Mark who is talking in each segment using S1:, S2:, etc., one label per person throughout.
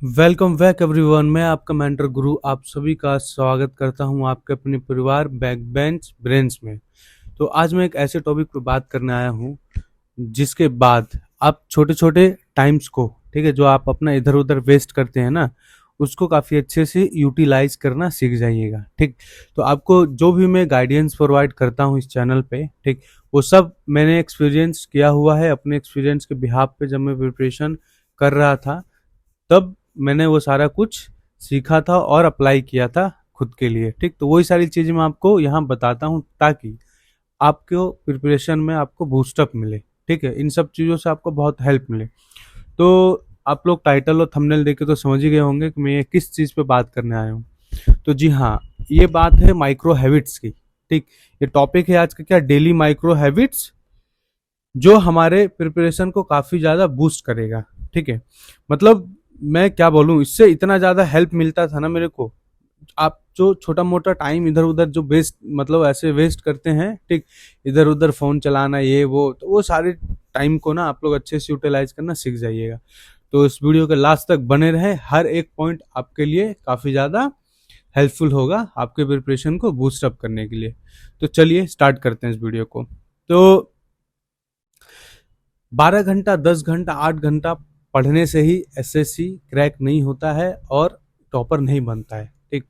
S1: Welcome back everyone. मैं आपका mentor गुरु आप सभी का स्वागत करता हूं आपके अपने परिवार बैक बेंच ब्रेन्स में। तो आज मैं एक ऐसे टॉपिक पर बात करने आया हूं जिसके बाद आप छोटे छोटे टाइम्स को, ठीक है, जो आप अपना इधर उधर वेस्ट करते हैं ना, उसको काफ़ी अच्छे से यूटिलाइज करना सीख जाइएगा। ठीक, तो आपको जो भी मैं गाइडेंस प्रोवाइड करता हूं इस चैनल पे, ठीक, वो सब मैंने एक्सपीरियंस किया हुआ है। अपने एक्सपीरियंस के बिहाफ पे जब मैं प्रिपरेशन कर रहा था तब मैंने वो सारा कुछ सीखा था और अप्लाई किया था खुद के लिए। ठीक, तो वही सारी चीज़ें मैं आपको यहाँ बताता हूँ ताकि आपको प्रिपरेशन में आपको बूस्टअप मिले। ठीक है, इन सब चीज़ों से आपको बहुत हेल्प मिले। तो आप लोग टाइटल और थंबनेल देख के तो समझ ही गए होंगे कि मैं ये किस चीज़ पे बात करने आया हूँ। तो जी हाँ, ये बात है माइक्रो हैबिट्स की। ठीक, ये टॉपिक है आज का, क्या, डेली माइक्रो हैबिट्स, जो हमारे प्रिपरेशन को काफ़ी ज़्यादा बूस्ट करेगा। ठीक है, मतलब मैं क्या बोलूँ, इससे इतना ज़्यादा हेल्प मिलता था ना मेरे को। आप जो छोटा मोटा टाइम इधर उधर जो वेस्ट, मतलब ऐसे वेस्ट करते हैं, ठीक, इधर उधर फ़ोन चलाना ये वो, तो वो सारे टाइम को ना आप लोग अच्छे से यूटिलाइज करना सीख जाइएगा। तो इस वीडियो के लास्ट तक बने रहे, हर एक पॉइंट आपके लिए काफ़ी ज़्यादा हेल्पफुल होगा आपके प्रिपरेशन को बूस्ट अप करने के लिए। तो चलिए स्टार्ट करते हैं इस वीडियो को। तो 12 घंटा 10 घंटा 8 घंटा पढ़ने से ही एसएससी क्रैक नहीं होता है और टॉपर नहीं बनता है। ठीक,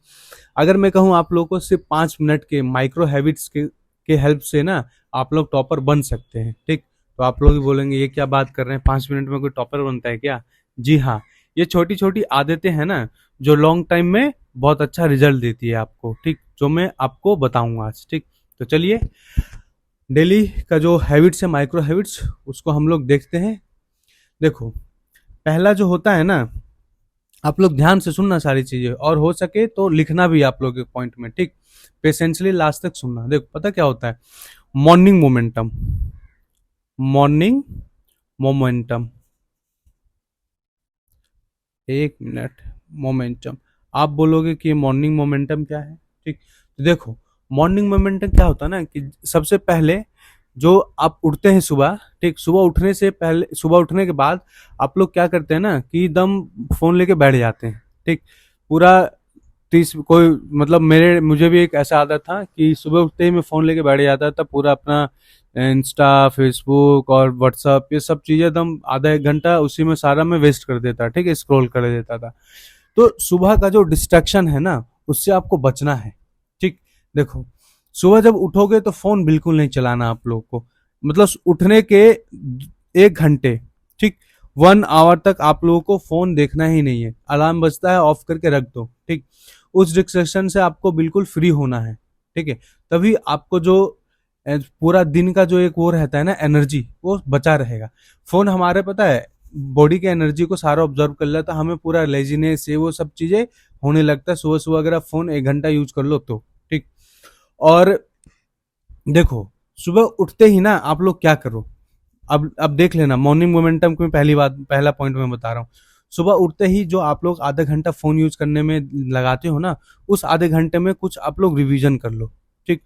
S1: अगर मैं कहूँ आप लोगों को सिर्फ 5 मिनट के माइक्रो हैबिट्स के हेल्प से ना आप लोग टॉपर बन सकते हैं। ठीक, तो आप लोग भी बोलेंगे ये क्या बात कर रहे हैं, 5 मिनट में कोई टॉपर बनता है क्या? जी हाँ, ये छोटी छोटी आदतें हैं ना जो लॉन्ग टाइम में बहुत अच्छा रिजल्ट देती है आपको। ठीक, जो मैं आपको बताऊंगा आज। ठीक, तो चलिए डेली का जो हैबिट्स है, माइक्रो हैबिट्स, उसको हम लोग देखते हैं। देखो, पहला जो होता है ना, आप लोग ध्यान से सुनना सारी चीजें, और हो सके तो लिखना भी आप लोग के पॉइंट में। ठीक, पेशेंसली लास्ट तक सुनना। देखो, पता क्या होता है? Morning momentum. Morning momentum, 1 minute. Momentum, आप बोलोगे कि मॉर्निंग मोमेंटम क्या है? ठीक, तो देखो, मॉर्निंग मोमेंटम क्या होता है ना कि सबसे पहले जो आप उठते हैं सुबह, ठीक, सुबह उठने से पहले, सुबह उठने के बाद आप लोग क्या करते हैं ना कि एकदम फोन लेके बैठ जाते हैं। ठीक, पूरा 30 कोई, मतलब मुझे भी एक ऐसा आदत था कि सुबह उठते ही मैं फोन लेके बैठ जाता था, पूरा अपना इंस्टा फेसबुक और व्हाट्सअप ये सब चीजें एकदम आधा एक घंटा उसी में सारा मैं वेस्ट कर देता। ठीक है, स्क्रॉल कर देता था। तो सुबह का जो डिस्ट्रैक्शन है ना, उससे आपको बचना है। ठीक, देखो, सुबह जब उठोगे तो फोन बिल्कुल नहीं चलाना आप लोग को। मतलब उठने के 1 घंटे, ठीक, 1 आवर तक आप लोगों को फोन देखना ही नहीं है। अलार्म बजता है ऑफ करके रख दो। ठीक, उस डिस्ट्रैक्शन से आपको बिल्कुल फ्री होना है। ठीक है, तभी आपको जो पूरा दिन का जो एक वो रहता है ना एनर्जी, वो बचा रहेगा। फोन हमारे, पता है, बॉडी के एनर्जी को सारा ऑब्जर्व कर लेता, हमें पूरा लेजीनेस ये वो सब चीजें होने लगता है सुबह सुबह अगर आप फोन 1 घंटा यूज कर लो तो। ठीक, और देखो, सुबह उठते ही ना आप लोग क्या करो, अब देख लेना मॉर्निंग मोमेंटम को। पहली बात, पहला पॉइंट मैं बता रहा हूँ, सुबह उठते ही जो आप लोग आधा घंटा फोन यूज करने में लगाते हो ना, उस आधे घंटे में कुछ आप लोग रिवीजन कर लो। ठीक,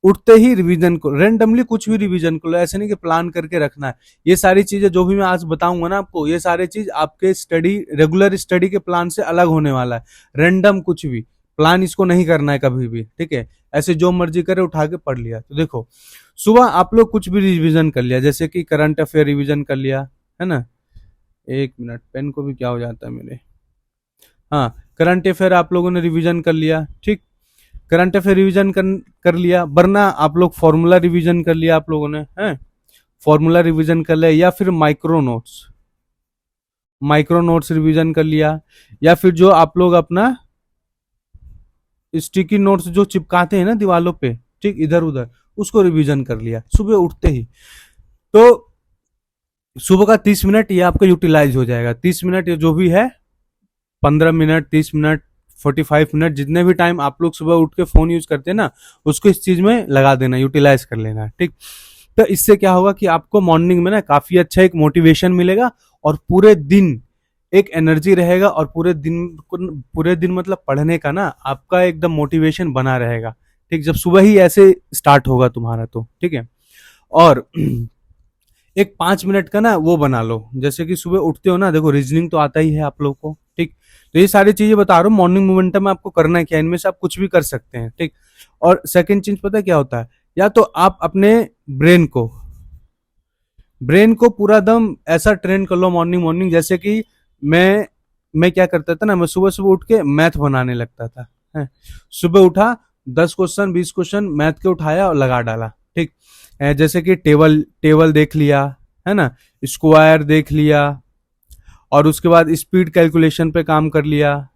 S1: उठते ही रिवीजन को, रेंडमली कुछ भी रिवीजन कर लो, ऐसे नहीं कि प्लान करके रखना है। ये सारी चीजें जो भी मैं आज बताऊंगा ना आपको, ये सारी चीज आपके स्टडी, रेगुलर स्टडी के प्लान से अलग होने वाला है। रेंडम कुछ भी प्लान इसको नहीं करना है कभी भी। ठीक है, ऐसे जो मर्जी करे उठा के पढ़ लिया। तो देखो, सुबह आप लोग कुछ भी रिवीजन कर लिया, जैसे कि करंट अफेयर रिवीजन कर लिया, है ना। 1 मिनट, पेन को भी क्या हो जाता है मेरे। हाँ, करंट अफेयर आप लोगों ने रिवीजन कर लिया। ठीक, करंट अफेयर रिवीजन कर लिया, वरना आप लोग फॉर्मूला रिवीजन कर लिया आप लोगों ने, हैं, फॉर्मूला रिवीजन कर लिया, या फिर माइक्रो नोट्स रिवीजन कर लिया, या फिर जो आप लोग अपना स्टिकी नोट्स जो चिपकाते हैं ना दीवालों पे, ठीक, इधर उधर, उसको रिवीजन कर लिया सुबह उठते ही। तो सुबह का 30 मिनट ये आपका यूटिलाइज हो जाएगा। 30 मिनट ये जो भी है, 15 मिनट, 30 मिनट, 45 मिनट, जितने भी टाइम आप लोग सुबह उठ के फोन यूज करते हैं ना, उसको इस चीज में लगा देना, यूटिलाइज कर लेना। ठीक, तो इससे क्या होगा कि आपको मॉर्निंग में ना काफी अच्छा एक मोटिवेशन मिलेगा, और पूरे दिन एक एनर्जी रहेगा, और पूरे दिन मतलब पढ़ने का ना आपका एकदम मोटिवेशन बना रहेगा। ठीक, जब सुबह ही ऐसे स्टार्ट होगा तुम्हारा तो। ठीक है, और एक 5 मिनट का ना वो बना लो, जैसे कि सुबह उठते हो ना, देखो रीजनिंग तो आता ही है आप लोग को, ठीक। तो ये सारी चीजें बता रहा हूँ, मॉर्निंग मोमेंटम में आपको करना है क्या, इनमें से आप कुछ भी कर सकते हैं, ठीक। और सेकंड चीज पता है क्या होता है, या तो आप अपने ब्रेन को ब्रेन को पूरा दम ऐसा ट्रेन कर लो मॉर्निंग मॉर्निंग, जैसे कि मैं क्या करता था ना, मैं सुबह सुबह उठ के मैथ बनाने लगता था, है। सुबह उठा, 10 क्वेश्चन 20 क्वेश्चन मैथ के उठाया और लगा डाला, ठीक। जैसे कि टेबल टेबल देख लिया, है ना, स्क्वायर देख लिया, और उसके बाद स्पीड कैलकुलेशन पे काम कर लिया,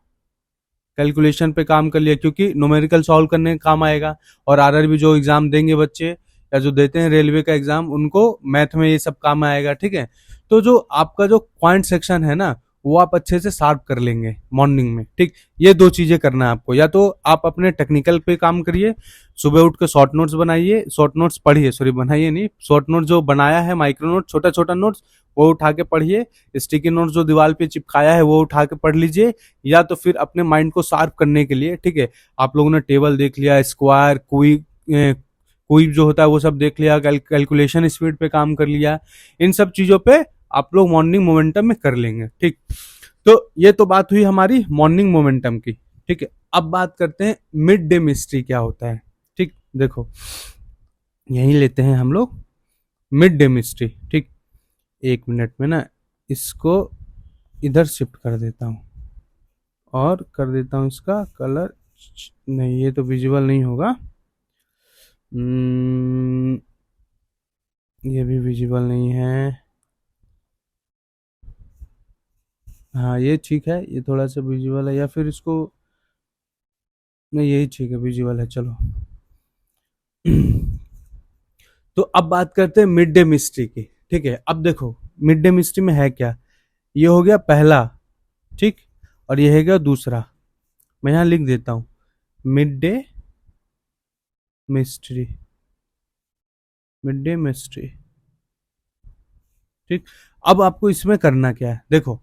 S1: क्योंकि न्यूमेरिकल सॉल्व करने का काम आएगा। और आरआरबी जो एग्जाम देंगे बच्चे, या जो देते हैं रेलवे का एग्जाम, उनको मैथ में ये सब काम आएगा, ठीक है। तो जो आपका जो पॉइंट सेक्शन है ना, वो आप अच्छे से शार्प कर लेंगे मॉर्निंग में, ठीक। ये दो चीजें करना है आपको, या तो आप अपने टेक्निकल पे काम करिए, सुबह उठ के शॉर्ट नोट्स बनाइए, शॉर्ट नोट्स पढ़िए, सॉरी बनाइए नहीं, शॉर्ट नोट जो बनाया है, माइक्रो नोट, छोटा छोटा नोट्स, वो उठा के पढ़िए। स्टिकी नोट जो दीवार पे चिपकाया है वो उठा के पढ़ लीजिए, या तो फिर अपने माइंड को शार्प करने के लिए, ठीक है, आप लोगों ने टेबल देख लिया, स्क्वायर क्यूब जो होता है वो सब देख लिया, कैलकुलेशन स्पीड पे काम कर लिया, इन सब चीजों पे आप लोग मॉर्निंग मोमेंटम में कर लेंगे, ठीक। तो ये तो बात हुई हमारी मॉर्निंग मोमेंटम की, ठीक है। अब बात करते हैं मिड डे मिस्ट्री क्या होता है, ठीक। देखो यही लेते हैं हम लोग मिड डे मिस्ट्री, ठीक। 1 मिनट में ना इसको इधर शिफ्ट कर देता हूँ, और कर देता हूँ इसका कलर, नहीं ये तो विजुअल नहीं होगा, ये भी विजिबल नहीं है, हाँ ये ठीक है, ये थोड़ा सा विजुअल है, या फिर इसको, नहीं यही ठीक है, विजुअल है, चलो। तो अब बात करते हैं मिड डे मिस्ट्री की, ठीक है। अब देखो मिड डे मिस्ट्री में है क्या, ये हो गया पहला, ठीक, और ये है गया दूसरा। मैं यहां लिख देता हूं mid day mystery, mid day mystery, ठीक। अब आपको इसमें करना क्या है, देखो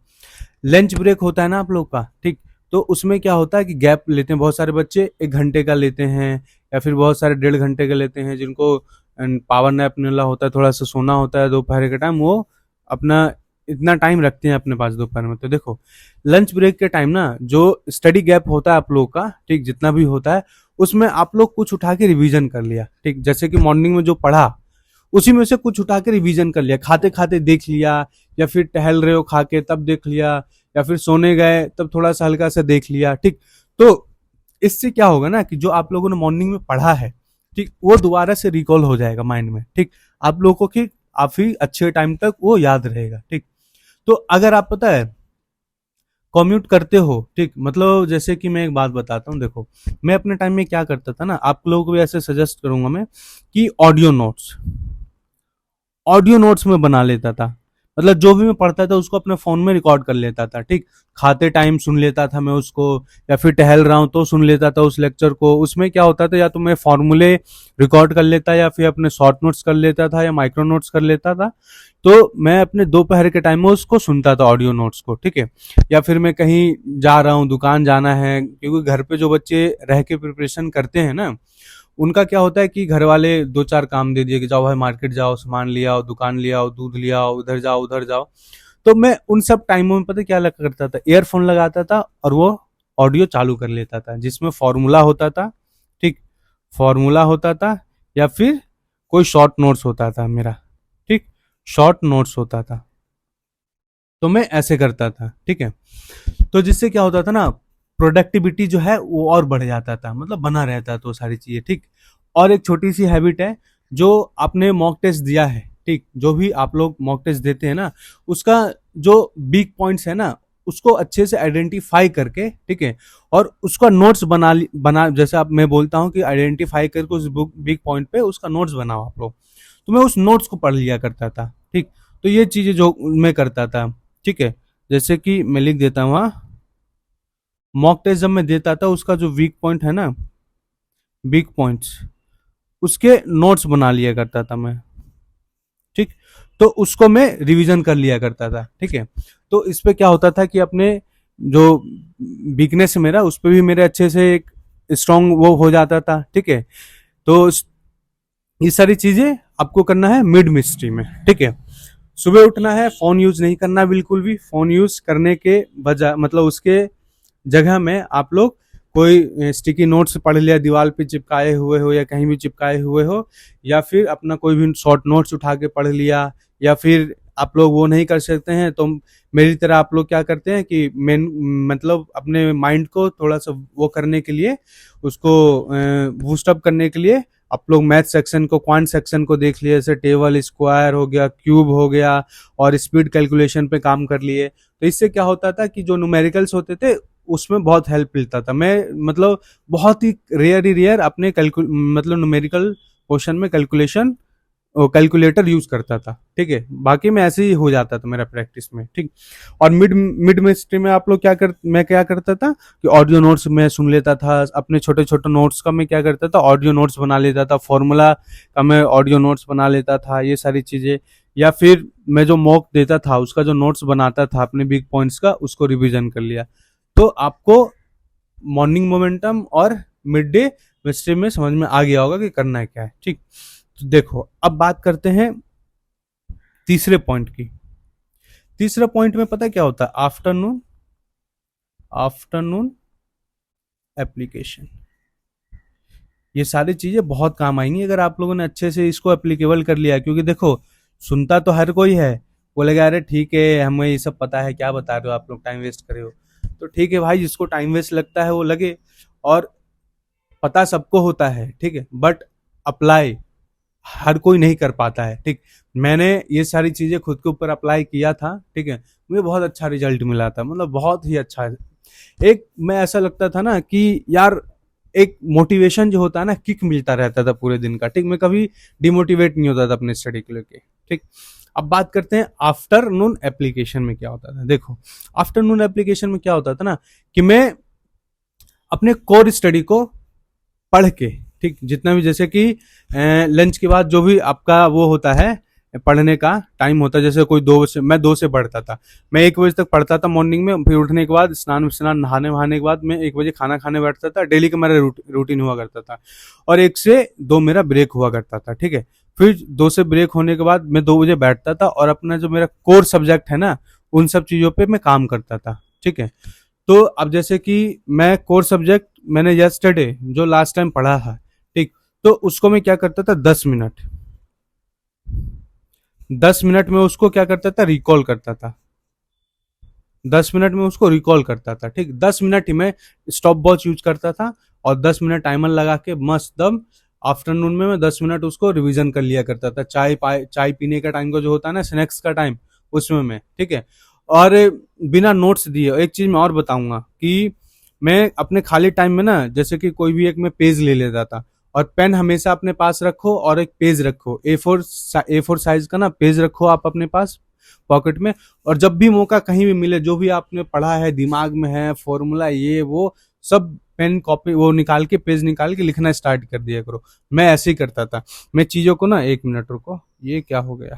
S1: लंच ब्रेक होता है ना आप लोग का, ठीक। तो उसमें क्या होता है कि गैप लेते हैं, बहुत सारे बच्चे 1 घंटे का लेते हैं, या फिर बहुत सारे 1.5 घंटे का लेते हैं, जिनको पावर नैप मिला होता है, थोड़ा सा सोना होता है दोपहर के टाइम, वो अपना इतना टाइम रखते हैं अपने पास दोपहर में। तो देखो लंच ब्रेक के टाइम ना, जो स्टडी गैप होता है आप लोग का, ठीक, जितना भी होता है, उसमें आप लोग कुछ उठा के रिवीजन कर लिया, ठीक। जैसे कि मॉर्निंग में जो पढ़ा उसी में से कुछ उठा के रिवीजन कर लिया, खाते खाते देख लिया, या फिर टहल रहे हो खा के तब देख लिया, या फिर सोने गए तब थोड़ा सा हल्का सा देख लिया, ठीक। तो इससे क्या होगा ना कि जो आप लोगों ने मॉर्निंग में पढ़ा है, ठीक, वो दोबारा से रिकॉल हो जाएगा माइंड में, ठीक। आप लोगों को कि काफी अच्छे टाइम तक वो याद रहेगा, ठीक। तो अगर आप पता है कम्यूट करते हो, ठीक, मतलब जैसे कि मैं एक बात बताता हूँ, देखो मैं अपने टाइम में क्या करता था ना, आप लोगों को भी ऐसे सजेस्ट करूंगा मैं, कि ऑडियो नोट्स में बना लेता था, मतलब जो भी मैं पढ़ता था उसको अपने फोन में रिकॉर्ड कर लेता था, ठीक। खाते टाइम सुन लेता था मैं उसको, या फिर टहल रहा हूं तो सुन लेता था उस लेक्चर को। उसमें क्या होता था, या तो मैं फॉर्मूले रिकॉर्ड कर लेता, या फिर अपने शॉर्ट नोट्स कर लेता था, या माइक्रो नोट्स कर लेता था। तो मैं अपने दोपहर के टाइम में उसको सुनता था ऑडियो नोट्स को, ठीक है। या फिर मैं कहीं जा रहा हूँ, दुकान जाना है, क्योंकि घर पे जो बच्चे रह के प्रिपरेशन करते हैं ना, उनका क्या होता है कि घर वाले 2-4 काम दे दिए कि जाओ भाई मार्केट जाओ, सामान ले आओ, दुकान ले आओ, दूध ले आओ, उधर जाओ उधर जाओ। तो मैं उन सब टाइमों में पता क्या लग करता था, ईयरफोन लगाता था और वो ऑडियो चालू कर लेता था, जिसमें फॉर्मूला होता था, ठीक, फॉर्मूला होता था, या फिर कोई शॉर्ट नोट्स होता था मेरा, ठीक, शॉर्ट नोट्स होता था। तो मैं ऐसे करता था, ठीक है। तो जिससे क्या होता था ना, प्रोडक्टिविटी जो है वो और बढ़ जाता था, मतलब बना रहता तो सारी चीजें, ठीक। और एक छोटी सी हैबिट है, जो आपने मॉक टेस्ट दिया है, ठीक, जो भी आप लोग मॉक टेस्ट देते हैं ना, उसका जो वीक पॉइंट्स है ना, उसको अच्छे से आइडेंटिफाई करके, ठीक है, और उसका नोट्स बना, जैसे आप मैं बोलता हूँ कि आइडेंटिफाई करके उस बुक वीक पॉइंट पे उसका नोट्स बनाओ आप लोग। तो मैं उस नोट्स को पढ़ लिया करता था, ठीक। तो ये चीजें जो मैं करता था, ठीक है। जैसे कि मैं लिख देता हूँ, मॉक टेस्ट जब मैं देता था, उसका जो वीक पॉइंट है ना, वीक पॉइंट्स, उसके नोट्स बना लिया करता था मैं, ठीक। तो उसको मैं रिवीजन कर लिया करता था, ठीक है। तो इस पे क्या होता था कि अपने जो वीकनेस है मेरा, उस पे भी मेरे अच्छे से एक स्ट्रांग वो हो जाता था, ठीक है। तो ये सारी चीजें आपको करना है मिड मिस्ट्री में, ठीक है। सुबह उठना है, फोन यूज नहीं करना बिल्कुल भी। फोन यूज करने के बजाय मतलब उसके जगह में आप लोग कोई स्टिकी नोट्स पढ़ लिया, दीवार पे चिपकाए हुए हो या कहीं भी चिपकाए हुए हो, या फिर अपना कोई भी शॉर्ट नोट्स उठा के पढ़ लिया, या फिर आप लोग वो नहीं कर सकते हैं तो मेरी तरह आप लोग क्या करते हैं कि मेन मतलब अपने माइंड को थोड़ा सा वो करने के लिए, उसको बूस्ट अप करने के लिए आप लोग मैथ सेक्शन को, क्वांट सेक्शन को देख लिए, जैसे टेबल, स्क्वायर हो गया, क्यूब हो गया, और स्पीड कैलकुलेशन पे काम कर लिए। तो इससे क्या होता था कि जो न्यूमेरिकल्स होते थे उसमें बहुत हेल्प मिलता था। मैं मतलब बहुत ही रेयर अपने मतलब न्यूमेरिकल क्वेश्चन में कैलकुलेटर यूज करता था, ठीक है। बाकी में ऐसे ही हो जाता था मेरा प्रैक्टिस में, ठीक। और मिड मिड मिस्ट्री में आप लोग मैं क्या करता था कि ऑडियो नोट्स में सुन लेता था। अपने छोटे छोटे नोट्स का मैं क्या करता था, ऑडियो नोट्स बना लेता था। फॉर्मूला का मैं ऑडियो नोट्स बना लेता था, ये सारी चीजें। या फिर मैं जो मॉक देता था उसका जो नोट्स बनाता था अपने बिग पॉइंट्स का, उसको रिवीजन कर लिया। तो आपको मॉर्निंग मोमेंटम और मिड डे मिस्ट्री में समझ में आ गया होगा कि करना है क्या है, ठीक। तो देखो अब बात करते हैं तीसरे पॉइंट की। तीसरे पॉइंट में पता है क्या होता है, आफ्टरनून एप्लीकेशन। ये सारी चीजें बहुत काम आएंगी अगर आप लोगों ने अच्छे से इसको एप्लीकेबल कर लिया। क्योंकि देखो सुनता तो हर कोई है, बोलेगा अरे ठीक है हमें ये सब पता है, क्या बता रहे हो आप लोग, टाइम वेस्ट करे हो। तो ठीक है भाई, जिसको टाइम वेस्ट लगता है वो लगे, और पता सबको होता है, ठीक है, बट अप्लाई हर कोई नहीं कर पाता है, ठीक। मैंने ये सारी चीजें खुद के ऊपर अप्लाई किया था, ठीक है, मुझे बहुत अच्छा रिजल्ट मिला था, मतलब बहुत ही अच्छा। एक मैं ऐसा लगता था ना कि यार एक मोटिवेशन जो होता है ना, किक मिलता रहता था पूरे दिन का, ठीक। मैं कभी डिमोटिवेट नहीं होता था अपने स्टडी को लेके, ठीक। अब बात करते हैं आफ्टरनून एप्लीकेशन में क्या होता था। देखो आफ्टरनून एप्लीकेशन में क्या होता था ना कि मैं अपने कोर स्टडी को पढ़ के, ठीक, जितना भी, जैसे कि लंच के बाद जो भी आपका वो होता है पढ़ने का टाइम होता है, जैसे कोई 2 से, मैं 2 से पढ़ता था, मैं 1 बजे तक पढ़ता था मॉर्निंग में। फिर उठने के बाद स्नान नहाने वहाने के बाद मैं 1 बजे खाना खाने बैठता था। डेली का मेरा रूटीन हुआ करता था। और 1 से 2 मेरा ब्रेक हुआ करता था, ठीक है। फिर 2 से ब्रेक होने के बाद मैं 2 बजे बैठता था और अपना जो मेरा कोर सब्जेक्ट है ना, उन सब चीजों पे मैं काम करता था, ठीक है। तो अब जैसे कि मैं कोर सब्जेक्ट मैंने यस्टरडे जो लास्ट टाइम पढ़ा है, ठीक, तो उसको मैं क्या करता था, 10 मिनट में उसको क्या करता था, रिकॉल करता था। 10 मिनट में उसको रिकॉल करता था, ठीक। 10 मिनट ही मैं स्टॉप वॉच यूज करता था और 10 मिनट टाइमर लगा के मस्त दम आफ्टरनून में मैं 10 मिनट उसको रिवीजन कर लिया करता था। चाय पीने का टाइम का जो होता है ना, स्नैक्स का टाइम, उसमें मैं, ठीक है। और बिना नोट्स दिए एक चीज मैं और बताऊंगा कि मैं अपने खाली टाइम में ना, जैसे कि कोई भी एक मैं पेज ले लेता था, और पेन हमेशा अपने पास रखो और एक पेज रखो, ए फोर साइज का ना पेज रखो आप अपने पास पॉकेट में। और जब भी मौका कहीं भी मिले, जो भी आपने पढ़ा है, दिमाग में है फॉर्मूला ये वो, सब पेन कॉपी वो निकाल के, पेज निकाल के लिखना स्टार्ट कर दिया करो। मैं ऐसे ही करता था। मैं चीजों को ना, 1 मिनट रुको, ये क्या हो गया,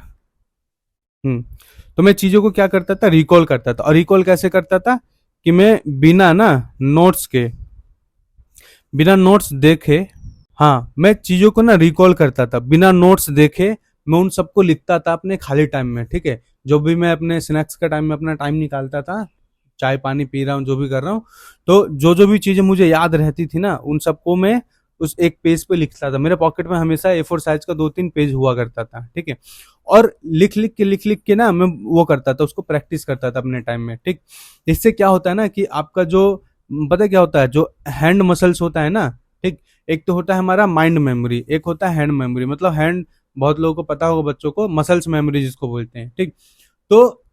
S1: तो मैं चीजों को क्या करता था, रिकॉल करता था। और रिकॉल कैसे करता था कि मैं बिना नोट्स देखे, हाँ, मैं चीजों को ना रिकॉल करता था बिना नोट्स देखे। मैं उन सबको लिखता था अपने खाली टाइम में, ठीक है। जो भी मैं अपने स्नैक्स का टाइम में अपना टाइम निकालता था, चाय पानी पी रहा हूँ, जो भी कर रहा हूँ, तो जो भी चीजें मुझे याद रहती थी ना, उन सबको मैं उस एक पेज पे लिखता था। मेरे पॉकेट में हमेशा ए4 साइज का 2-3 पेज हुआ करता था, ठीक है। और लिख लिख के ना मैं वो करता था, उसको प्रैक्टिस करता था अपने टाइम में, ठीक। इससे क्या होता है ना कि आपका जो, पता है क्या होता है, जो हैंड मसल्स होता है ना, ठीक, एक तो होता है हमारा माइंड मेमोरी, एक होता है हैंड मेमोरी। मतलब हैंड, बहुत लोगों को पता होगा, बच्चों को मसल्स मेमोरी जिसको बोलते हैं, ठीक। तो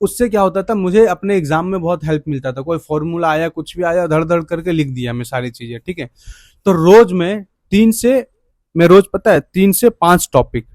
S1: उससे क्या होता था, मुझे अपने एग्जाम में बहुत हेल्प मिलता था। कोई फॉर्मूला आया, कुछ भी आया, धड़ धड़ करके लिख दिया मैं सारी चीजें, ठीक है। तो रोज में 3 से 5 टॉपिक,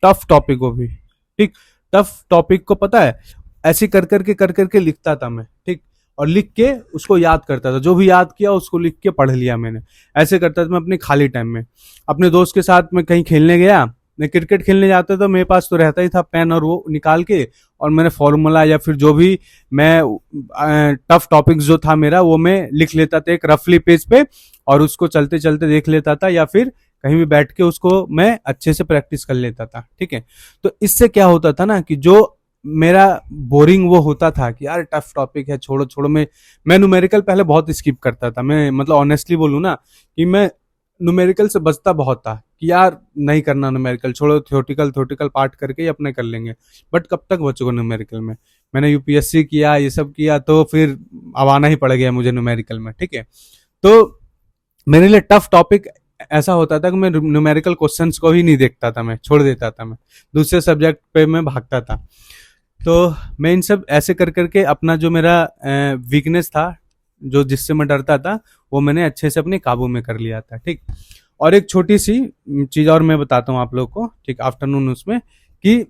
S1: टफ टॉपिक को भी, ठीक, टफ टॉपिक को पता है ऐसे कर करके लिखता था मैं, ठीक। और लिख के उसको याद करता था, जो भी याद किया उसको लिख के पढ़ लिया मैंने। ऐसे करता था मैं अपने खाली टाइम में। अपने दोस्त के साथ मैं कहीं खेलने गया, मैं क्रिकेट खेलने जाता था, मेरे पास तो रहता ही था पेन और वो निकाल के, और मैंने फॉर्मूला या फिर जो भी मैं टफ टॉपिक जो था मेरा, वो मैं लिख लेता था एक रफली पेज पे, और उसको चलते चलते देख लेता था, या फिर कहीं भी बैठ के उसको मैं अच्छे से प्रैक्टिस कर लेता था, ठीक है। तो इससे क्या होता था ना कि जो मेरा बोरिंग वो होता था कि यार टफ टॉपिक है, छोड़ो छोड़ो, मैं न्यूमेरिकल पहले बहुत स्किप करता था। मैं मतलब ऑनेस्टली बोलूँ ना कि मैं न्यूमेरिकल से बचता बहुत था कि यार नहीं करना न्यूमेरिकल, छोड़ो, थ्योरेटिकल थ्योरेटिकल पार्ट करके ही अपने कर लेंगे। बट कब तक बचोगे न्यूमेरिकल में। मैंने यूपीएससी किया, ये सब किया, तो फिर अब आना ही पड़ गया मुझे न्यूमेरिकल में, ठीक है। तो मेरे लिए टफ टॉपिक ऐसा होता था कि मैं न्यूमेरिकल क्वेश्चंस को ही नहीं देखता था, मैं छोड़ देता था, मैं दूसरे सब्जेक्ट पे मैं भागता था। तो मैं इन सब ऐसे कर करके अपना जो मेरा वीकनेस था, जो जिससे मैं डरता था, वो मैंने अच्छे से अपने काबू में कर लिया था, ठीक। और एक छोटी सी चीज और मैं बताता हूँ आप लोग को, ठीक, आफ्टरनून उसमें, कि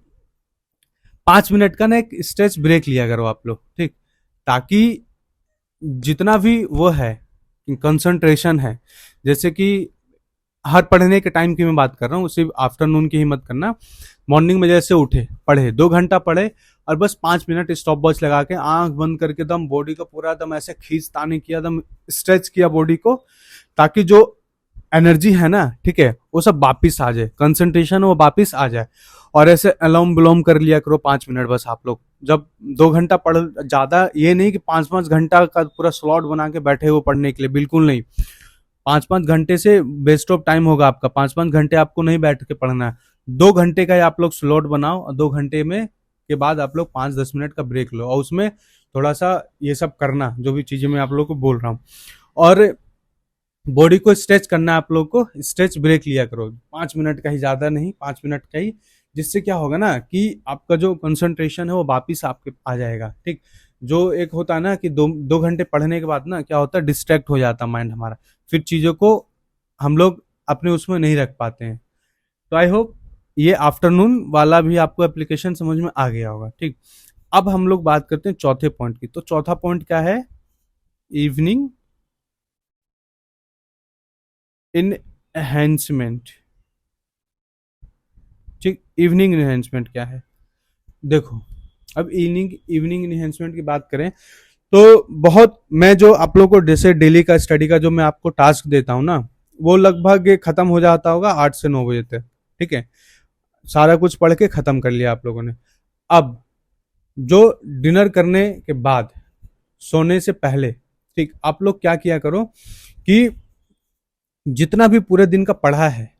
S1: 5 मिनट का ना एक स्ट्रेच ब्रेक लिया करो आप लोग, ठीक, ताकि जितना भी वो है कंसंट्रेशन है, जैसे कि हर पढ़ने के टाइम की मैं बात कर रहा हूँ, सिर्फ आफ्टरनून की ही मत करना। मॉर्निंग में जैसे उठे, पढ़े 2 घंटा पढ़े, और बस 5 मिनट स्टॉप वॉच लगा के आंख बंद करके दम बॉडी को पूरा दम ऐसे खींच तानी किया, दम स्ट्रेच किया बॉडी को, ताकि जो एनर्जी है ना, ठीक है, वो सब वापिस आ जाए, कंसंट्रेशन वो वापिस आ जाए। और ऐसे अलोम विलोम कर लिया करो 5 मिनट बस आप लोग, जब 2 घंटा पढ़, ज्यादा ये नहीं कि 5-5 घंटा का पूरा स्लॉट बना के बैठे हो पढ़ने के लिए, बिल्कुल नहीं। 5-5 घंटे से वेस्ट ऑफ टाइम होगा आपका, 5-5 घंटे आपको नहीं बैठ के पढ़ना है। 2 घंटे का आप लोग स्लॉट बनाओ, और 2 घंटे में के बाद आप लोग 5-10 मिनट का ब्रेक लो, और उसमें थोड़ा सा ये सब करना, जो भी चीजें मैं आप लोग को बोल रहा हूँ। और बॉडी को स्ट्रेच करना है आप लोग को, स्ट्रेच ब्रेक लिया करो 5 मिनट का ही, ज्यादा नहीं, 5 मिनट का ही। जिससे क्या होगा ना कि आपका जो कंसंट्रेशन है वो वापिस आपके आ जाएगा, ठीक। जो एक होता है ना कि 2 घंटे पढ़ने के बाद ना क्या होता है, डिस्ट्रैक्ट हो जाता है माइंड हमारा, फिर चीजों को हम लोग अपने उसमें नहीं रख पाते हैं। तो आई होप ये आफ्टरनून वाला भी आपको एप्लीकेशन समझ में आ गया होगा, ठीक। अब हम लोग बात करते हैं चौथे पॉइंट की। तो चौथा पॉइंट क्या है, इवनिंग इनहेंसमेंट, ठीक। इवनिंग इनहेंसमेंट क्या है, देखो, अब इवनिंग इवनिंग इनहेंसमेंट की बात करें तो बहुत, मैं जो आप लोग को जैसे डेली का स्टडी का जो मैं आपको टास्क देता हूँ ना, वो लगभग ये खत्म हो जाता होगा 8 से 9 बजे तक, ठीक है। सारा कुछ पढ़ के खत्म कर लिया आप लोगों ने। अब जो डिनर करने के बाद, सोने से पहले, ठीक, आप लोग क्या किया करो कि जितना भी पूरे दिन का पढ़ा है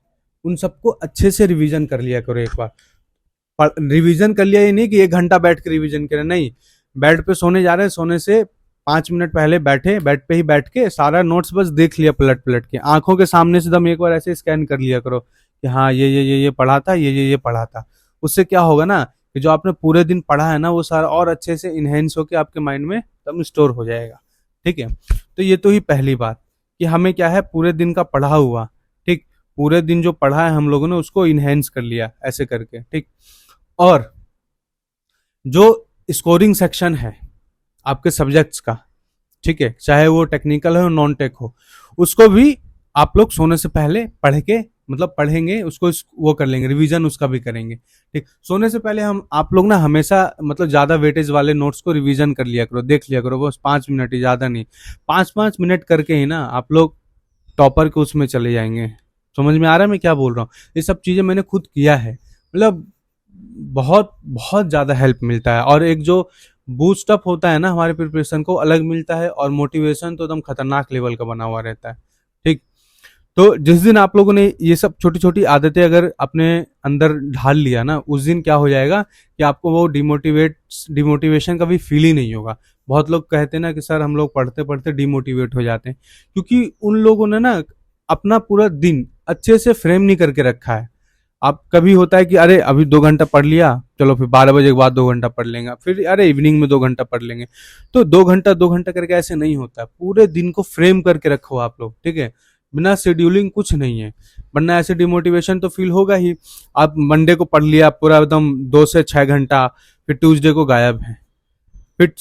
S1: उन सबको अच्छे से रिवीजन कर लिया करो एक बार। रिवीजन कर लिया, ये नहीं कि 1 घंटा बैठ के रिवीजन करें, नहीं। बेड पे सोने जा रहे हैं, सोने से 5 मिनट पहले बैठे, बेड पे ही बैठ के सारा नोट्स बस देख लिया पलट पलट के, आंखों के सामने से दम एक बार ऐसे स्कैन कर लिया करो कि हाँ ये पढ़ा था, ये पढ़ा था। उससे क्या होगा ना कि जो आपने पूरे दिन पढ़ा है ना, वो सारा और अच्छे से इनहेंस होकर आपके माइंड में तब स्टोर हो जाएगा, ठीक है। तो ये तो ही पहली बात कि हमें क्या है, पूरे दिन का पढ़ा हुआ, ठीक, पूरे दिन जो पढ़ा है हम लोगों ने उसको इनहेंस कर लिया ऐसे करके, ठीक। और जो स्कोरिंग सेक्शन है आपके सब्जेक्ट्स का, ठीक है, चाहे वो टेक्निकल हो नॉन टेक हो, उसको भी आप लोग सोने से पहले पढ़ के, मतलब पढ़ेंगे उसको, वो कर लेंगे, रिवीजन उसका भी करेंगे, ठीक। सोने से पहले हम आप लोग ना हमेशा मतलब ज्यादा वेटेज वाले नोट्स को रिवीजन कर लिया करो, देख लिया करो, बस 5 मिनट ही, ज्यादा नहीं। 5-5 मिनट करके ही ना आप लोग टॉपर के उसमें चले जाएंगे। समझ में आ रहा है मैं क्या बोल रहा हूँ, ये सब चीजें मैंने खुद किया है, मतलब बहुत बहुत ज्यादा हेल्प मिलता है। और एक जो बूस्ट अप होता है ना हमारे प्रिपरेशन को, अलग मिलता है, और मोटिवेशन तो एकदम खतरनाक लेवल का बना हुआ रहता है, ठीक। तो जिस दिन आप लोगों ने ये सब छोटी छोटी आदतें अगर अपने अंदर ढाल लिया ना, उस दिन क्या हो जाएगा कि आपको वो डिमोटिवेशन का भी फील ही नहीं होगा। बहुत लोग कहते हैं ना कि सर हम लोग पढ़ते पढ़ते डिमोटिवेट हो जाते हैं, क्योंकि उन लोगों ने ना अपना पूरा दिन अच्छे से फ्रेम नहीं करके रखा है। आप कभी होता है कि अरे अभी 2 घंटा पढ़ लिया, चलो फिर 12 बजे के बाद 2 घंटा पढ़ लेंगे, फिर अरे इवनिंग में 2 घंटा पढ़ लेंगे। तो 2 घंटा करके ऐसे नहीं होता है, पूरे दिन को फ्रेम करके रखो आप लोग, ठीक है। बिना शेड्यूलिंग कुछ नहीं है, वरना ऐसे डिमोटिवेशन तो फील होगा ही। आप मंडे को पढ़ लिया पूरा एकदम 2 से 6 घंटा, फिर ट्यूसडे को गायब है, फिर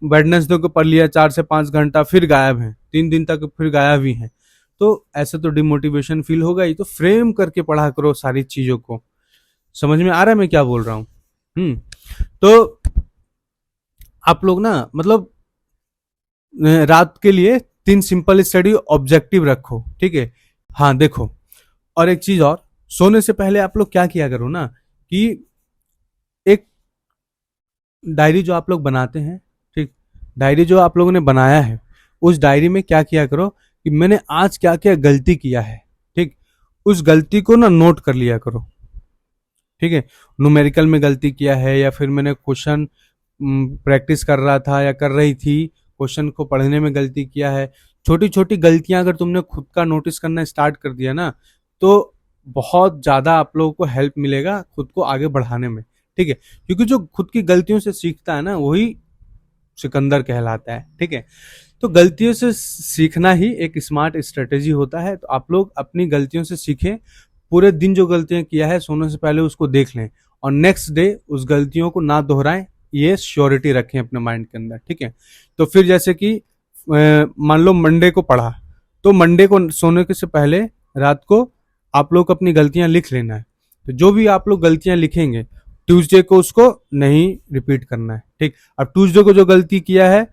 S1: वेडनेसडे को पढ़ लिया 4 से 5 घंटा, फिर गायब है, 3 दिन तक फिर गायब ही है। तो ऐसे तो डिमोटिवेशन फील होगा ही। तो फ्रेम करके पढ़ा करो सारी चीजों को। समझ में आ रहा है मैं क्या बोल रहा हूँ। तो आप लोग ना मतलब रात के लिए 3 सिंपल स्टडी ऑब्जेक्टिव रखो, ठीक है। हाँ देखो, और एक चीज और, सोने से पहले आप लोग क्या किया करो ना कि एक डायरी जो आप लोग बनाते हैं, ठीक, डायरी जो आप लोगों ने बनाया है, उस डायरी में क्या किया करो कि मैंने आज क्या क्या गलती किया है, ठीक, उस गलती को ना नोट कर लिया करो। ठीक है, न्यूमेरिकल में गलती किया है, या फिर मैंने क्वेश्चन प्रैक्टिस कर रहा था या कर रही थी, क्वेश्चन को पढ़ने में गलती किया है। छोटी छोटी गलतियां अगर तुमने खुद का नोटिस करना स्टार्ट कर दिया ना, तो बहुत ज्यादा आप लोगों को हेल्प मिलेगा खुद को आगे बढ़ाने में। ठीक है, क्योंकि जो खुद की गलतियों से सीखता है ना, वही सिकंदर कहलाता है। ठीक है, तो गलतियों से सीखना ही एक स्मार्ट स्ट्रेटेजी होता है। तो आप लोग अपनी गलतियों से सीखें, पूरे दिन जो गलतियां किया है सोने से पहले उसको देख लें, और नेक्स्ट डे उस गलतियों को ना दोहराएं, ये श्योरिटी रखें अपने माइंड के अंदर। ठीक है, तो फिर जैसे कि मान लो मंडे को पढ़ा, तो मंडे को सोने के से पहले रात को आप लोग अपनी गलतियां लिख लेना है। तो जो भी आप लोग गलतियां लिखेंगे, ट्यूसडे को उसको नहीं रिपीट करना है। ठीक, अब ट्यूसडे को जो गलती किया है,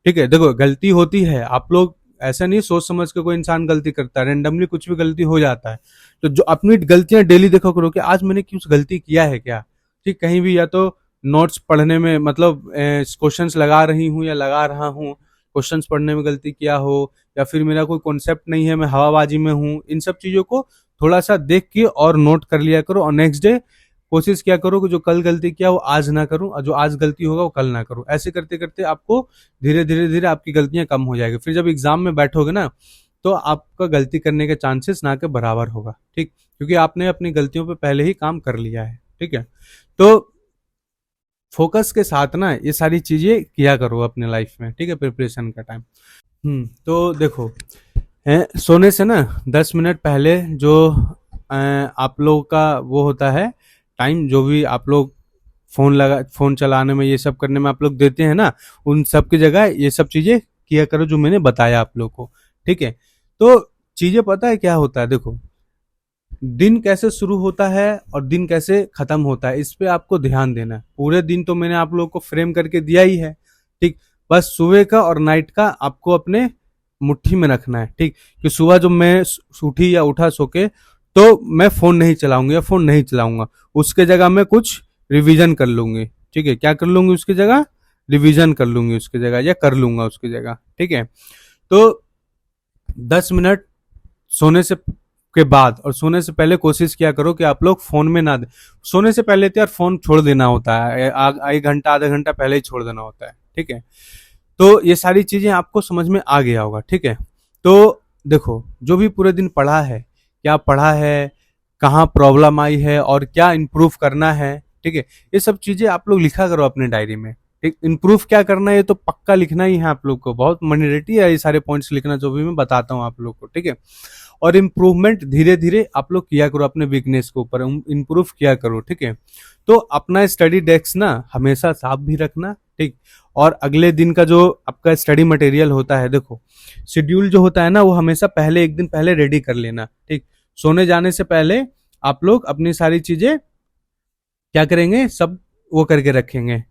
S1: ठीक है, देखो गलती होती है, आप लोग ऐसा नहीं सोच समझ के कोई इंसान गलती करता है, रेंडमली कुछ भी गलती हो जाता है। तो जो अपनी गलतियां डेली देखो करो कि आज मैंने कुछ गलती किया है क्या। ठीक, कहीं भी या तो नोट्स पढ़ने में, मतलब क्वेश्चंस लगा रही हूँ या लगा रहा हूँ, क्वेश्चंस पढ़ने में गलती किया हो, या फिर मेरा कोई कॉन्सेप्ट नहीं है, मैं हवाबाजी में हूँ, इन सब चीजों को थोड़ा सा देख के और नोट कर लिया करो, और नेक्स्ट डे कोशिश किया करो कि जो कल गलती किया वो आज ना करूं, और जो आज गलती होगा वो कल ना करूं। ऐसे करते करते आपको धीरे धीरे धीरे आपकी गलतियां कम हो जाएगी। फिर जब एग्जाम में बैठोगे ना, तो आपका गलती करने के चांसेस ना के बराबर होगा। ठीक, क्योंकि आपने अपनी गलतियों पे पहले ही काम कर लिया है। ठीक है, तो फोकस के साथ ना ये सारी चीजें किया करो अपने लाइफ में। ठीक है, प्रिपरेशन का टाइम। तो देखो, सोने से ना 10 मिनट पहले जो आप लोगों का वो होता है टाइम, जो भी आप लोग फोन चलाने में, ये सब करने में आप लोग देते हैं ना, उन सब की जगह ये सब चीजें किया करो जो मैंने बताया आप लोग को। ठीक है, तो चीजें पता है क्या होता है, देखो दिन कैसे शुरू होता है और दिन कैसे खत्म होता है, इस पे आपको ध्यान देना है। पूरे दिन तो मैंने आप लोग को फ्रेम करके दिया ही है। ठीक, बस सुबह का और नाइट का आपको अपने मुट्ठी में रखना है। ठीक, कि सुबह जब मैं उठी या उठा सो के, तो मैं फोन नहीं चलाऊंगा या फोन नहीं चलाऊंगा, उसके जगह मैं कुछ रिवीजन कर लूंगी। ठीक है, क्या कर लूंगी उसकी जगह, रिवीजन कर लूंगी उसकी जगह, या कर लूंगा उसकी जगह। ठीक है, तो 10 मिनट सोने से के बाद और सोने से पहले कोशिश किया करो कि आप लोग फोन में ना दे। सोने से पहले तो यार फोन छोड़ देना होता है, 1 घंटा आधा घंटा पहले ही छोड़ देना होता है। ठीक है, तो ये सारी चीजें आपको समझ में आ गया होगा। ठीक है, तो देखो जो भी पूरे दिन पढ़ा है, क्या पढ़ा है, कहाँ प्रॉब्लम आई है और क्या इम्प्रूव करना है। ठीक है, ये सब चीजें आप लोग लिखा करो अपने डायरी में। ठीक, इम्प्रूव क्या करना है ये तो पक्का लिखना ही है आप लोग को, बहुत मैंडेटरी है ये सारे पॉइंट्स लिखना जो भी मैं बताता हूँ आप लोग को। ठीक है, और इम्प्रूवमेंट धीरे धीरे आप लोग किया करो, अपने वीकनेस के ऊपर इम्प्रूव किया करो। ठीक है, तो अपना स्टडी डेस्क ना हमेशा साफ भी रखना। ठीक, और अगले दिन का जो आपका स्टडी मटेरियल होता है, देखो शेड्यूल जो होता है ना, वो हमेशा पहले एक दिन पहले रेडी कर लेना। ठीक, सोने जाने से पहले आप लोग अपनी सारी चीजें क्या करेंगे, सब वो करके रखेंगे,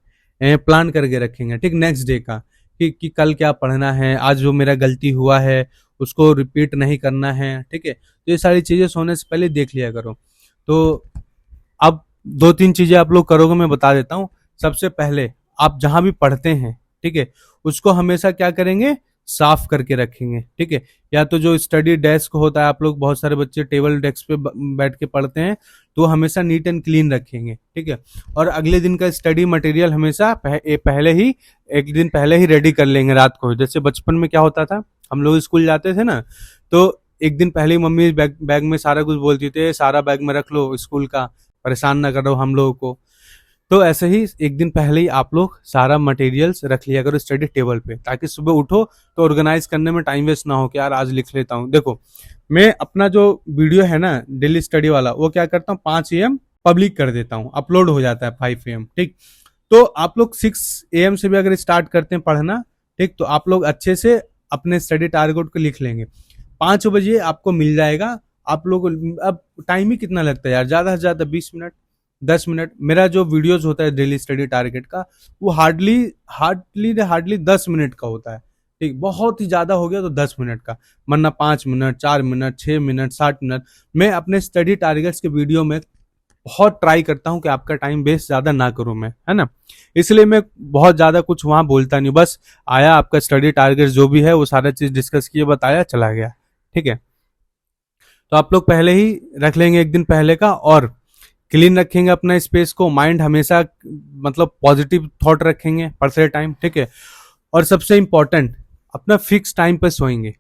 S1: प्लान करके रखेंगे। ठीक, नेक्स्ट डे का कि कल क्या पढ़ना है, आज जो मेरा गलती हुआ है उसको रिपीट नहीं करना है। ठीक है, तो ये सारी चीजें सोने से पहले देख लिया करो। तो अब 2-3 चीजें आप लोग करोगे, मैं बता देता हूँ। सबसे पहले आप जहां भी पढ़ते हैं, ठीक है, उसको हमेशा क्या करेंगे, साफ करके रखेंगे। ठीक है, या तो जो स्टडी डेस्क होता है, आप लोग बहुत सारे बच्चे टेबल डेस्क पे बैठ के पढ़ते हैं, तो हमेशा नीट एंड क्लीन रखेंगे। ठीक है, और अगले दिन का स्टडी मटेरियल हमेशा पहले ही एक दिन पहले ही रेडी कर लेंगे रात को। जैसे बचपन में क्या होता था, हम लोग स्कूल जाते थे ना, तो एक दिन पहले ही मम्मी बैग में सारा कुछ बोलती थी, सारा बैग में रख लो स्कूल का, परेशान ना करो हम लोगों को। तो ऐसे ही एक दिन पहले ही आप लोग सारा मटेरियल्स रख लिया करो स्टडी टेबल पे, ताकि सुबह उठो तो ऑर्गेनाइज करने में टाइम वेस्ट ना हो कि यार आज लिख लेता हूँ। देखो मैं अपना जो वीडियो है ना डेली स्टडी वाला, वो क्या करता हूँ 5 AM पब्लिक कर देता हूँ, अपलोड हो जाता है 5 AM। ठीक, तो आप लोग 6 AM से भी अगर स्टार्ट करते हैं पढ़ना, ठीक, तो आप लोग अच्छे से अपने स्टडी टारगेट को लिख लेंगे। 5 बजे आपको मिल जाएगा। आप लोग अब टाइम ही कितना लगता है यार, ज्यादा से ज्यादा 20 मिनट 10 मिनट। मेरा जो वीडियोज होता है डेली स्टडी टारगेट का, वो हार्डली 10 मिनट का होता है। ठीक, बहुत ही ज़्यादा हो गया तो 10 मिनट का, वरना 5 मिनट, 4 मिनट, 6 मिनट, 60 मिनट। मैं अपने स्टडी टारगेट्स के वीडियो में बहुत ट्राई करता हूँ कि आपका टाइम वेस्ट ज़्यादा ना करूँ मैं, है ना? इसलिए मैं बहुत ज़्यादा कुछ वहाँ बोलता नहीं, बस आया आपका स्टडी टारगेट जो भी है वो सारा चीज़ डिस्कस किए, बताया, चला गया। ठीक है? तो आप लोग पहले ही रख लेंगे एक दिन पहले का, और क्लीन रखेंगे अपना स्पेस को, माइंड हमेशा मतलब पॉजिटिव थॉट रखेंगे पढ़ते टाइम। ठीक है? और सबसे इंपॉर्टेंट, अपना फिक्स टाइम पे सोएंगे।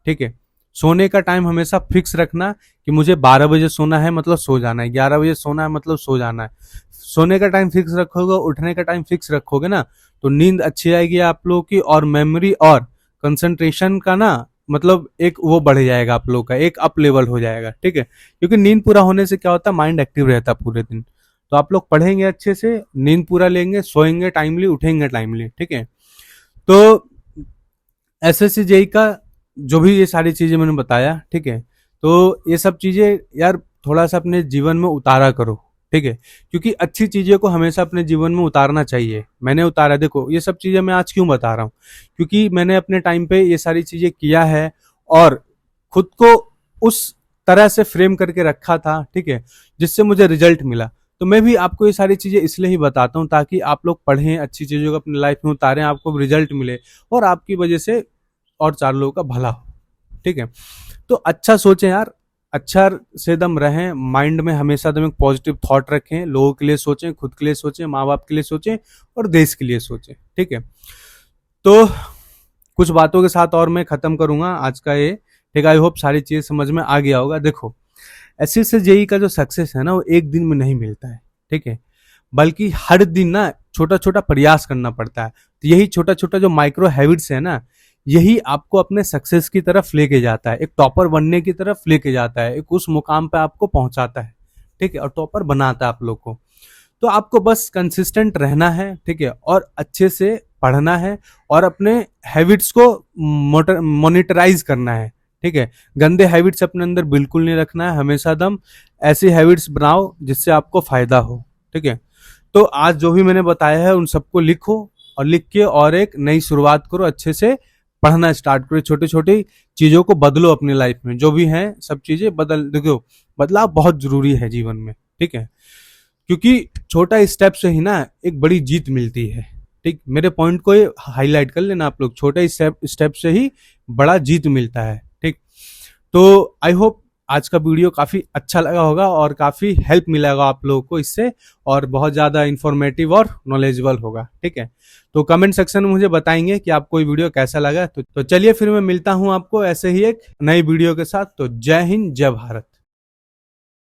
S1: ठीक है? सोने का टाइम हमेशा फिक्स रखना कि मुझे 12 बजे सोना है मतलब सो जाना है, 11 बजे सोना है मतलब सो जाना है। सोने का टाइम फिक्स रखोगे, उठने का टाइम फिक्स रखोगे ना, तो नींद अच्छी आएगी आप लोगों की, और मेमोरी और कंसंट्रेशन का ना मतलब एक वो बढ़ जाएगा आप लोग का, एक अप लेवल हो जाएगा। ठीक है? क्योंकि नींद पूरा होने से क्या होता है, माइंड एक्टिव रहता है पूरे दिन। तो आप लोग पढ़ेंगे अच्छे से, नींद पूरा लेंगे, सोएंगे टाइमली, उठेंगे टाइमली। ठीक है? तो एसएससी जेई का जो भी ये सारी चीजें मैंने बताया, ठीक है, तो ये सब चीजें यार थोड़ा सा अपने जीवन में उतारा करो। ठीक है? क्योंकि अच्छी चीजें को हमेशा अपने जीवन में उतारना चाहिए। मैंने उतारा, देखो ये सब चीजें मैं आज क्यों बता रहा हूँ, क्योंकि मैंने अपने टाइम पे ये सारी चीजें किया है, और खुद को उस तरह से फ्रेम करके रखा था। ठीक है? जिससे मुझे रिजल्ट मिला। तो मैं भी आपको ये सारी चीजें इसलिए ही बताता हूँ ताकि आप लोग पढ़ें, अच्छी चीजों को अपनी लाइफ में उतारें, आपको रिजल्ट मिले, और आपकी वजह से और 4 लोगों का भला हो। ठीक है? तो अच्छा सोचें यार, अच्छा से दम रहें, माइंड में हमेशा दम एक पॉजिटिव थॉट रखें, लोगों के लिए सोचें, खुद के लिए सोचें, माँ बाप के लिए सोचें, और देश के लिए सोचें। ठीक है? तो कुछ बातों के साथ और मैं खत्म करूंगा आज का ये। ठीक है? आई होप सारी चीजें समझ में आ गया होगा। देखो, एसएससी से जेई का जो सक्सेस है ना, वो एक दिन में नहीं मिलता है। ठीक है? बल्कि हर दिन ना छोटा छोटा प्रयास करना पड़ता है। तो यही छोटा छोटा जो माइक्रो हैबिट्स है ना, यही आपको अपने सक्सेस की तरफ लेके जाता है, एक टॉपर बनने की तरफ लेके जाता है, एक उस मुकाम पे आपको पहुंचाता है। ठीक है? और टॉपर बनाता है आप लोग को। तो आपको बस कंसिस्टेंट रहना है। ठीक है? और अच्छे से पढ़ना है, और अपने हैबिट्स को मॉनिटराइज करना है। ठीक है? गंदे हैबिट्स अपने अंदर बिल्कुल नहीं रखना है, हमेशा दम ऐसी हैबिट्स बनाओ जिससे आपको फायदा हो। ठीक है? तो आज जो भी मैंने बताया है उन सबको लिखो, और लिख के और एक नई शुरुआत करो, अच्छे से पढ़ना स्टार्ट करो, छोटी छोटी चीजों को बदलो अपनी लाइफ में, जो भी है सब चीजें बदल देखो। बदलाव बहुत जरूरी है जीवन में। ठीक है? क्योंकि छोटा स्टेप से ही ना एक बड़ी जीत मिलती है। ठीक, मेरे पॉइंट को हाईलाइट कर लेना आप लोग, छोटे स्टेप से ही बड़ा जीत मिलता है। ठीक, तो आई होप आज का वीडियो काफी अच्छा लगा होगा, और काफी हेल्प मिलेगा आप लोगों को इससे, और बहुत ज्यादा इंफॉर्मेटिव और नॉलेजेबल होगा। ठीक है? तो कमेंट सेक्शन में मुझे बताएंगे कि आपको ये वीडियो कैसा लगा। तो चलिए फिर मैं मिलता हूं आपको ऐसे ही एक नई वीडियो के साथ। तो जय हिंद, जय भारत।